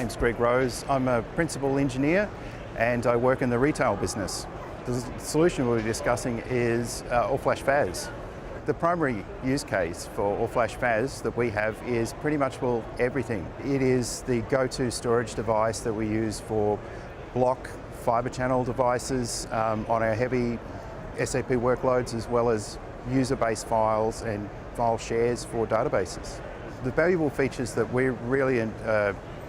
name's Greg Rose. I'm a principal engineer and I work in the retail business. The solution we'll be discussing is all-flash FAS. The primary use case for all-flash FAS that we have is pretty much for everything. It is the go-to storage device that we use for block fiber channel devices on our heavy SAP workloads, as well as user-based files and file shares for databases. The valuable features that we're really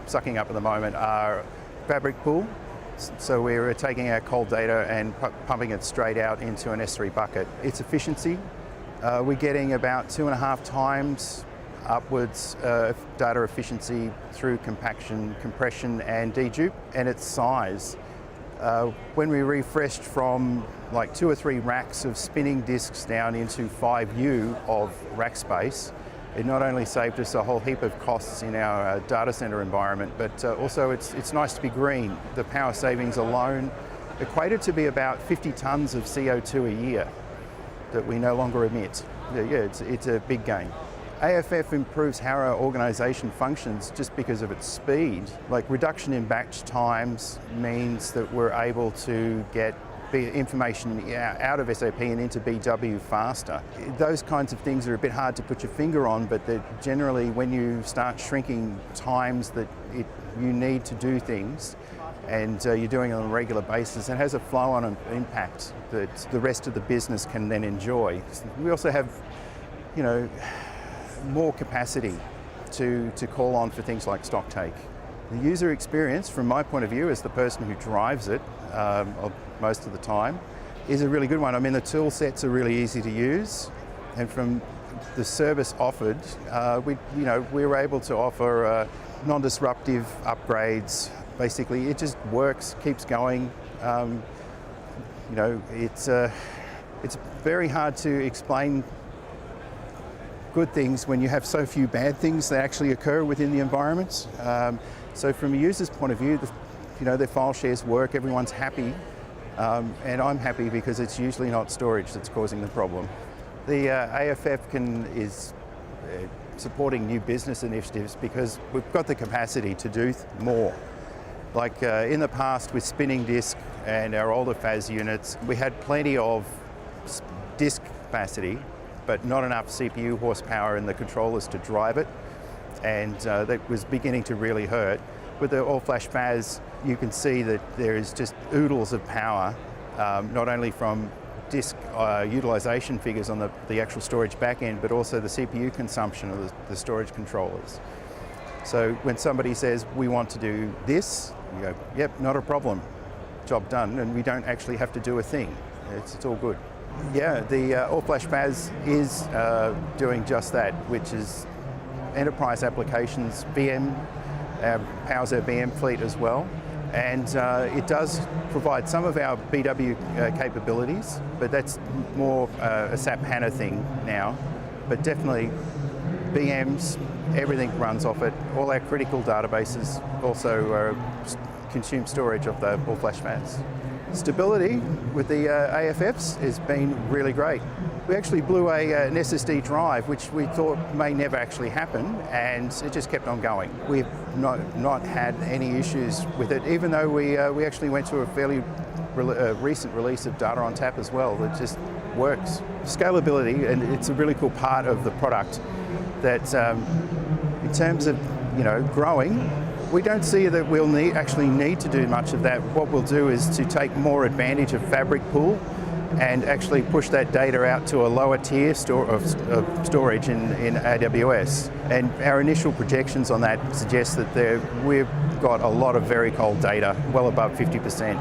sucking up at the moment are fabric pool. So we're taking our cold data and pumping it straight out into an S3 bucket. Its efficiency, we're getting about 2.5 times upwards data efficiency through compaction, compression and dedupe. And its size, when we refreshed from like 2 or 3 racks of spinning disks down into 5U of rack space, it not only saved us a whole heap of costs in our data center environment, but also it's nice to be green. The power savings alone equated to be about 50 tons of CO2 a year that we no longer emit. Yeah, it's a big gain. AFF improves how our organization functions just because of its speed. Like reduction in batch times means that we're able to get information out of SAP and into BW faster. Those kinds of things are a bit hard to put your finger on, but generally when you start shrinking times that you need to do things and you're doing it on a regular basis, it has a flow-on impact that the rest of the business can then enjoy. We also have, more capacity to call on for things like stock take. The user experience, from my point of view as the person who drives it most of the time, is a really good one. I mean, the tool sets are really easy to use, and from the service offered, we were able to offer non-disruptive upgrades. Basically, it just works, keeps going. It's very hard to explain good things when you have so few bad things that actually occur within the environments. So from a user's point of view, their file shares work, everyone's happy, and I'm happy because it's usually not storage that's causing the problem. The AFF is supporting new business initiatives because we've got the capacity to do more. Like in the past with spinning disk and our older FAS units, we had plenty of disk capacity, but not enough CPU horsepower in the controllers to drive it, and that was beginning to really hurt. With the all-flash FAS, you can see that there is just oodles of power, not only from disk utilization figures on the actual storage backend, but also the CPU consumption of the storage controllers. So when somebody says, we want to do this, you go, yep, not a problem, job done, and we don't actually have to do a thing. It's all good. Yeah, the all-flash FAS is doing just that, which is enterprise applications, VM, powers our VM fleet as well. And it does provide some of our BW capabilities, but that's more a SAP HANA thing now. But definitely VMs, everything runs off it. All our critical databases also consume storage of the all-flash FAS. Stability with the AFFs has been really great. We actually blew an SSD drive, which we thought may never actually happen, and it just kept on going. We've not had any issues with it, even though we actually went to a fairly recent release of Data on Tap as well that just works. Scalability, and it's a really cool part of the product that in terms of growing, we don't see that we'll actually need to do much of that. What we'll do is to take more advantage of fabric pool and actually push that data out to a lower tier of storage in AWS. And our initial projections on that suggest that we've got a lot of very cold data, well above 50%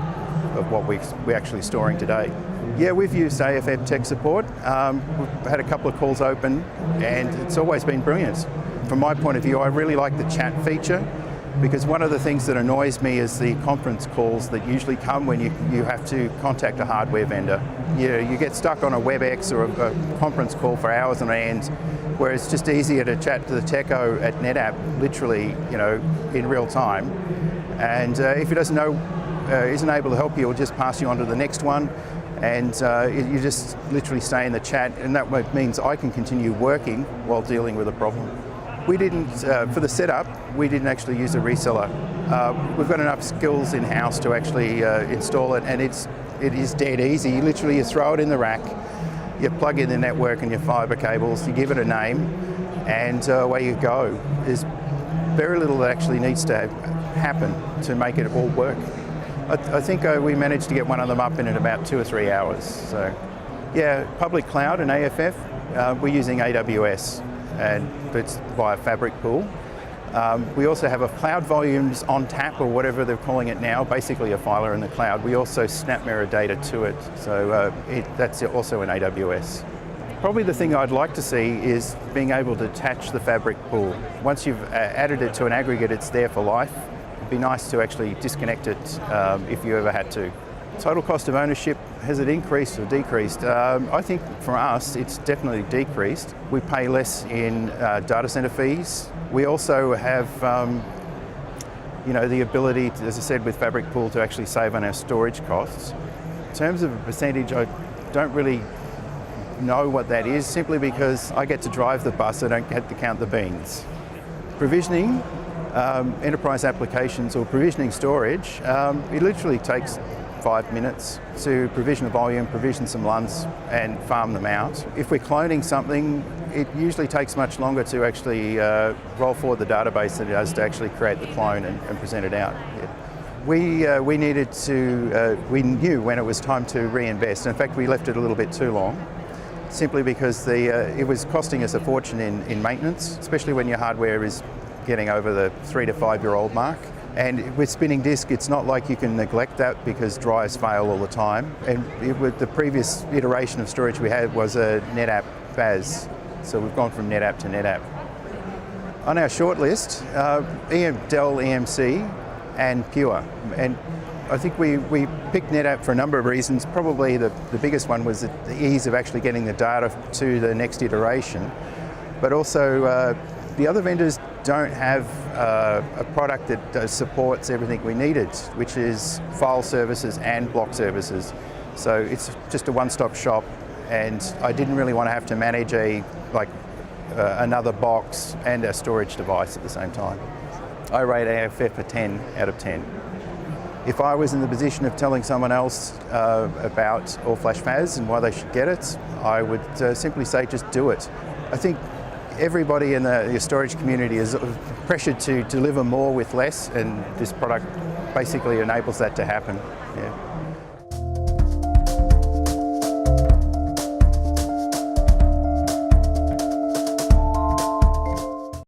of what we're actually storing today. Yeah, we've used AFF tech support. We've had a couple of calls open and it's always been brilliant. From my point of view, I really like the chat feature, because one of the things that annoys me is the conference calls that usually come when you have to contact a hardware vendor. You get stuck on a WebEx or a conference call for hours on end, where it's just easier to chat to the techo at NetApp, literally, in real time. And if he doesn't know, isn't able to help you, he'll just pass you on to the next one. And you just literally stay in the chat, and that means I can continue working while dealing with a problem. We didn't, for the setup, we didn't actually use a reseller. We've got enough skills in-house to actually install it, and it is dead easy. You throw it in the rack, you plug in the network and your fibre cables, you give it a name, and away you go. There's very little that actually needs to happen to make it all work. I think we managed to get one of them up in about 2 or 3 hours. So, yeah, public cloud and AFF, we're using AWS, and it's via Fabric Pool. We also have a Cloud Volumes on tap, or whatever they're calling it now, basically a filer in the cloud. We also snap mirror data to it, so that's also in AWS. Probably the thing I'd like to see is being able to attach the Fabric Pool. Once you've added it to an aggregate, it's there for life. It'd be nice to actually disconnect it if you ever had to. Total cost of ownership, has it increased or decreased? I think for us, it's definitely decreased. We pay less in data center fees. We also have the ability, as I said, with Fabric Pool to actually save on our storage costs. In terms of a percentage, I don't really know what that is, simply because I get to drive the bus, I don't get to count the beans. Provisioning, enterprise applications or provisioning storage, it literally takes 5 minutes to provision a volume, provision some LUNs and farm them out. If we're cloning something, it usually takes much longer to actually roll forward the database than it does to actually create the clone and present it out. Yeah. We needed to, we knew when it was time to reinvest. In fact, we left it a little bit too long, simply because it was costing us a fortune in maintenance, especially when your hardware is getting over the 3 to 5 year old mark. And with spinning disk, it's not like you can neglect that, because drives fail all the time. And with the previous iteration of storage we had was a NetApp FAS. So we've gone from NetApp to NetApp. On our shortlist, Dell EMC and Pure. And I think we picked NetApp for a number of reasons. Probably the biggest one was the ease of actually getting the data to the next iteration. But also, the other vendors don't have a product that supports everything we needed, which is file services and block services. So it's just a one-stop shop, and I didn't really want to have to manage another box and a storage device at the same time. I rate AFF a 10 out of 10. If I was in the position of telling someone else about all-flash FAS and why they should get it, I would simply say just do it. I think everybody in the storage community is pressured to deliver more with less, and this product basically enables that to happen. Yeah.